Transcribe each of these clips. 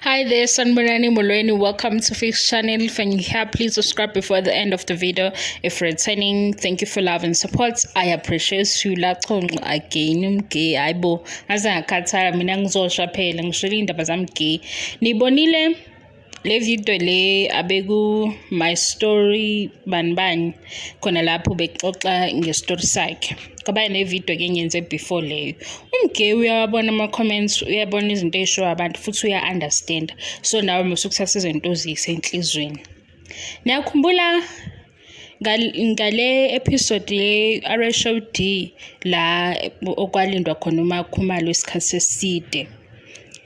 Hi there, Sanbonani Molweni. Welcome to Fix Channel. If you're here, please subscribe before the end of the video. If you're returning, thank you for love and support. I appreciate you. LaConco's again. Gay. Aibo. Aza ngakhathala mina ngizosha phela ngishilo indaba zami gay. Nibonile le video le abeku my story banibani khona lapho bexoxa ngestory sakhe. Ngoba ne video ke ngiyenze before leyo. Umgay uyabona ama comments, uyabona izinto ezisho abantu futhi uya-understand. So nawe musukuthatha izinto zise enhlizweni. Niyakhumbula ngale episode ye RSOD la okwalindwa khona uMakhumalo isikhathi eside.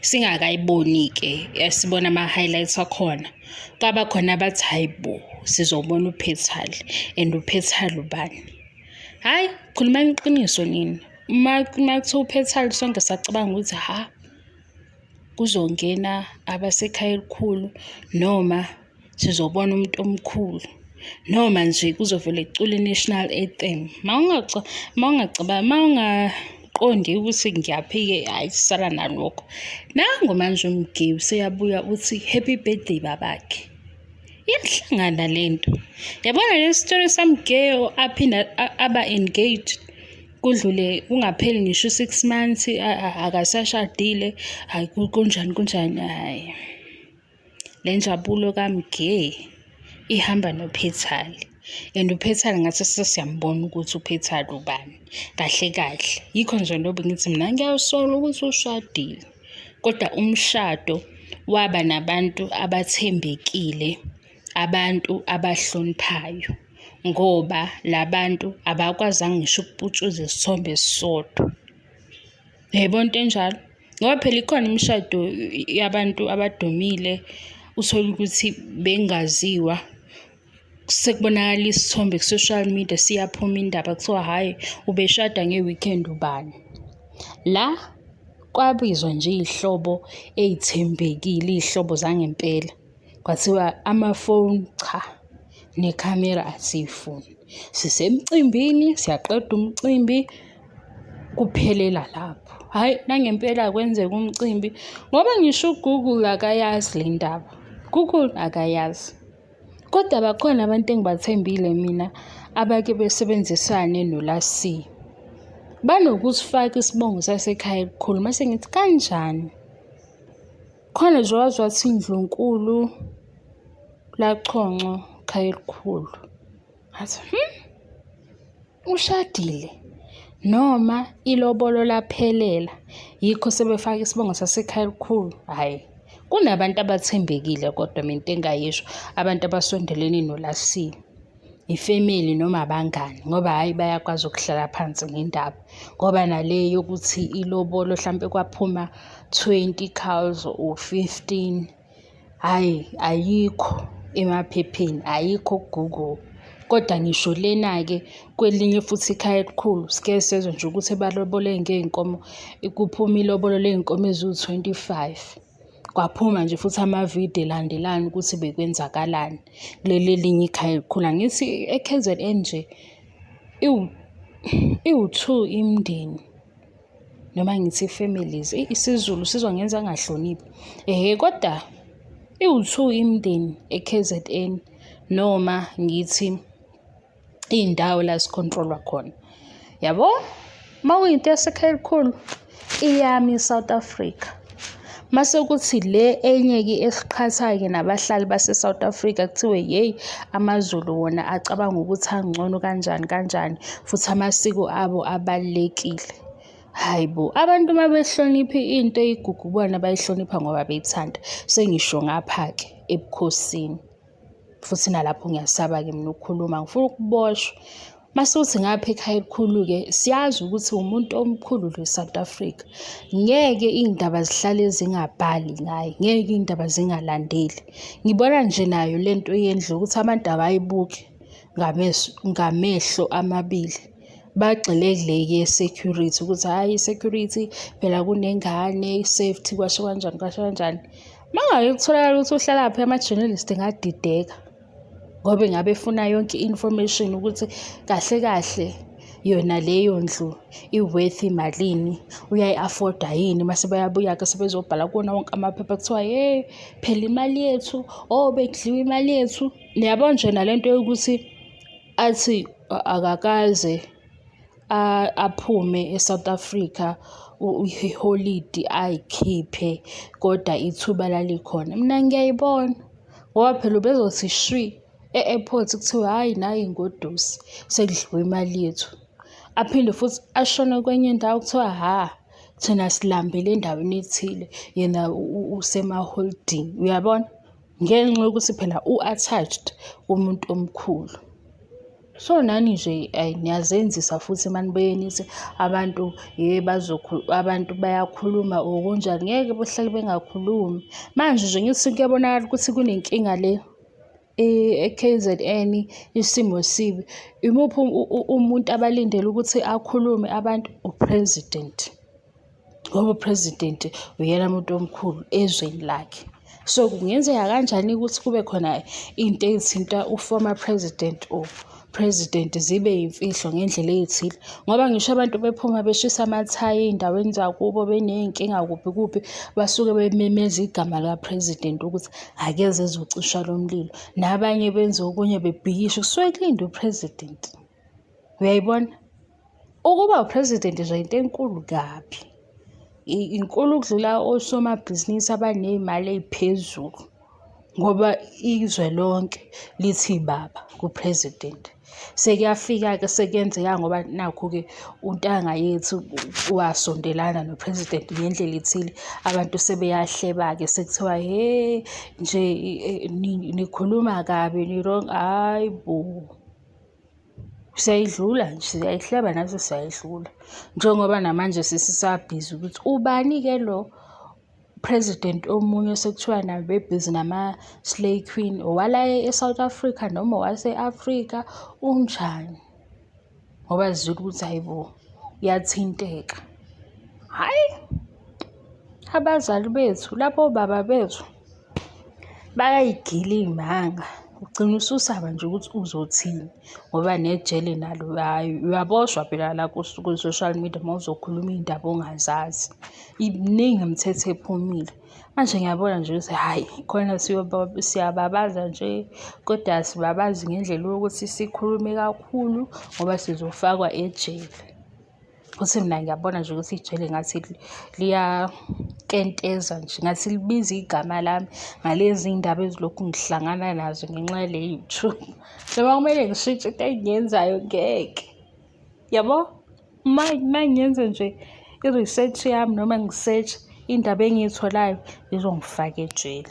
Singakayiboni ke yasibona ama highlights akhona. Kwaba khona abathi hayibo sizobona uPetal and uPetal ubani. Hayi khuluma iqiniso nini. Makuthiwa uPetal sonke sacabanga ukuthi kuzongena abasekhaya elikhulu noma sizobona umuntu omkhulu noma nje kuzovela ecula national anthem. Mawungaqondi ukuthi ngiyaphike ayisala nalokho. Nango manje umgay seyabuya uthi happy birthday babakhe. Iyahlangana lento. Yabona le story samgay aphinda aba engaged kudlule ungapheli ngisho 6 months akasashadile hayi kunjani hayi. Le njabulo kamgay ihamba noPetal. And uPetal ngathi sesiyambona ukuthi uPetal ubani kahle yikho nje lobe ngithi mina ngiyawusola ukuthi ushadile kodwa umshado waba nabantu abathembekile, abantu abahloniphayo ngoba labantu abakwazanga ngisho ukuputshuza isithombe esisodwa. Yayibona into enjalo ngoba phela ikhona imishado yabantu abadumile uthola ukuthi bengaziwa sekubonakala isithombe ku social media siyaphuma indaba kuthiwa hayi ubeshada ngeweekend ubani. La kwabizwa nje izihlobo ezithembekile, izihlobo zangempela. Kwathiwa amafoni cha necamera asifuni. Sisemcimbini siyaqeda umcimbi kuphelela lapho. Hayi nangempela kwenzeka umcimbi ngoba ngisho uGoogle akayazi le ndaba. Google akayazi. Kodwa bakhona abantu engibathembile mina abake besebenzisane noLaC. Banokusifaka isibongo sasekhaya elikhulu mase ngithi kanjani? Khona nje wathi Ndlunkulu LaConco khaya elikhulu. Athi ushadile noma ilobolo laphelela yikho sebefaka isibongo sasekhaya elikhulu. Hayi kunabantu abathembekile kodwa mina into engayisho abantu abasondelene noLaC, ifamily noma abangani ngoba hayi bayakwazi ukuhlala phansi ngendaba ngoba nale yokuthi ilobolo mhlambe kwaphuma 20 cows or 15 hayi ayikho emaphepheni, ayikho Google. Kodwa ngisho lena ke kwelinye futhi ikhaya elikhulu sike sezwe nje ukuthi balobole ngeenkomo kuphuma ilobolo leinkomo ezu25. Kwaphuma nje futhi amavideo elandelana ukuthi bekwenzakalani kuleli linye ikhaya elikhulu. Ngithi eKZN nje iwu2 imndeni noma ngithi families isiZulu sizongenza ngahloniphi kodwa iwu2 imndeni eKZN noma ngithi indawo la sicontrolwa khona. Yabo mawuyinto yasekhaya elikhulu iyami South Africa. Mase ukuthi le enye ke esiqhatha ke nabahlali base South Africa kuthiwe hey amaZulu wona acabanga ukuthi angcono kanjani futhi amasiko abo abalekile. Hayibo abantu mabehlonipha into eyigugu bona bayihlonipha ngoba beyithanda. Sengisho ngapha ke ebukhosini futhi nalapho ngiyasaba ke mina ukukhuluma ngifuna ukuboshwa. Mase uthi ngapha ekhaya elikhulu ke siyazi ukuthi umuntu omkhulu lo South Africa. Ngeke indaba zihlale zingabhali ngaye, ngeke indaba zingalandeli. Ngibona nje nayo lento yendlu ukuthi abantu abayibuki ngamehlo amabili. Bagxile kule security ukuthi hayi security phela kunengane safety kwasho kanjani. Mangabe kutholakala ukuthi uhlala lapha ama-journalist ngadideka ngoba ngabe efuna yonke information ukuthi kahle yona leyo ndlu i-worth imalini, uyayi-afforda yini. Mase bayabuya-ke sebezobhala kuwona wonke amaphepha kuthiwa phela imali yethu, bekudliwa imali yethu. Niyabona nje nalento yokuthi athi akakaze aphume eSouth Africa iholidi ayikhiphe, kodwa ithuba lalikhona. Mina ngiyayibona ngoba phela ubezothi shwi e-airport kuthiwa hhayi nayi ingoduso sekudliwe imali yethu. Aphinde futhi ashone kwenye indawo kuthiwa thina silambele endaweni ethile, yena usemaholidini. Uyabona? Ngenxa yokuthi phela u-attached kumuntu omkhulu. So nani nje niyazenzisa futhi manibuye nithi abantu abantu bayakhuluma okunjani. Ngeke behlale bengakhulumi. Manje nje ngithi kuyabonakala ukuthi kunenkinga le e-KZN, isimo sibi. Imuphi umuntu abalindele ukuthi akhulume abantu? U-president. Ngoba u-president uyena muntu omkhulu ezweni lakhe. So kungenzeka kanjani ukuthi kube khona into ezithinta u-former president or president zibe yimfihlo ngendlela ey'thile? Ngoba ngisho abantu bephuma beshisa amathayi ey'ndaweni zakubo beney'nkinga kuphi basuke bememeza igama lika-president ukuthi akeze ezocisha lo mlilo. Nabanye benze okunye bebhikishe, kusuke kulinde u-president. Uyayibona? Ukuba u-president nje into enkulu kabi. Inkulu ukudlula osomabhizinisi abaney'mali ey'phezulu, ngoba izwe lonke lithi baba ku-president. Sekuyafika-ke sekuyenzeka ngoba nakhu-ke untanga yethu wasondelana no-president ngendlela ethile, abantu sebeyahleba-ke sekuthiwa nje nikhuluma kabi ni-wrong. Hayi bo, siyayidlula nje, siyayihleba nathi siyayidlula. Njengoba namanje sisabhizi ukuthi ubani-ke lo president omunye sekuthiwa nabo bebhizi nama-slay queen, owala e-South Africa noma owase-Afrika, unjani? Ngoba zizwile ukuthi hayi bo, uyathinteka. Hhayi, abazali bethu, lapho obaba bethu bayay'gila iy'manga. Ugcina ususaba nje ukuthi uzothini ngoba nejele nalo uyaboshwa phela la ku-social media uma uzokhuluma iy'ndaba ongazazi. Iminingi imithetho ephumile. Manje ngiyabona nje ukuthi hhayi khona siyababaza nje, kodwa asibabazi ngendlela yokuthi sikhulume kakhulu ngoba sizofakwa ejele. Futhi mina ngiyabona nje ukuthi ijele ngathi liyakenteza nje, ngathi libiza igama lami ngalezi iy'ndaba ezilokhu ngihlangana nazo ngenxa yale YouTube. Noma kumele ngishintshe into engiyenzayo ngeke. Yabo? Uma ngiyenze nje i-research yami noma ngi-search iy'ndaba engiy'tholayo zizongifaka ejele.